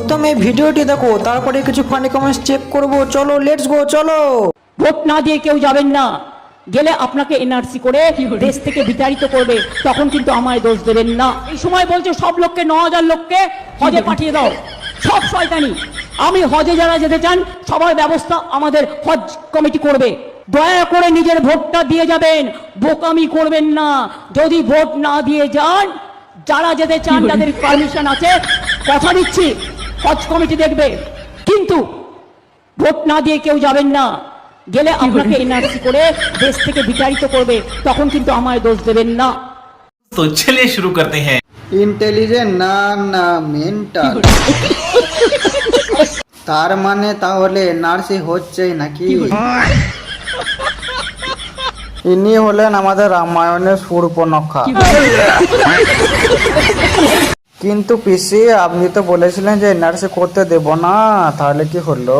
প্রথমে ভিডিওটি দেখো, তারপরে কিছু ফানি কমেন্টস চেক করব। চলো লেটস গো, চলো। ভোট না দিয়ে কেউ যাবেন না, গেলে আপনাকে এনআরসি করে দেশ থেকে বিতাড়িত করবে, তখন কিন্তু আমায় দোষ দেবেন না। এই সময় বলছে সব লোককে 9000 লোককে হজে পাঠিয়ে দাও, সব শয়তানি। আমি হজে যারা যেতে চান সবার ব্যবস্থা আমাদের হজ কমিটি করবে। দয়া করে নিজের ভোটটা দিয়ে যাবেন, বোকামি করবেন না। যদি ভোট না দিয়ে যান, যারা যেতে চান তাদের পারমিশন আছে, কথা দিচ্ছি হজ কমিটি দেখবে। কিন্তু ভোট না দিয়ে কেউ যাবেন না, গেলে আপনাকে এনআরসি করে দেশ থেকে বিতাড়িত করবে, তখন কিন্তু আমায় দোষ দেবেন না। तो चलिए शुरू करते हैं। ইন্টেলিজেন্ট না না মেন্টাল। তার মানে তাহলে নার্সি হচ্ছেই নাকি? ইনি হলেন আমাদের রামায়ণের শূর্পণখা। কিন্তু পিসি আপনি তো বলেছিলেন যে নার্সি করতে দেব না, তাহলে কি হলো?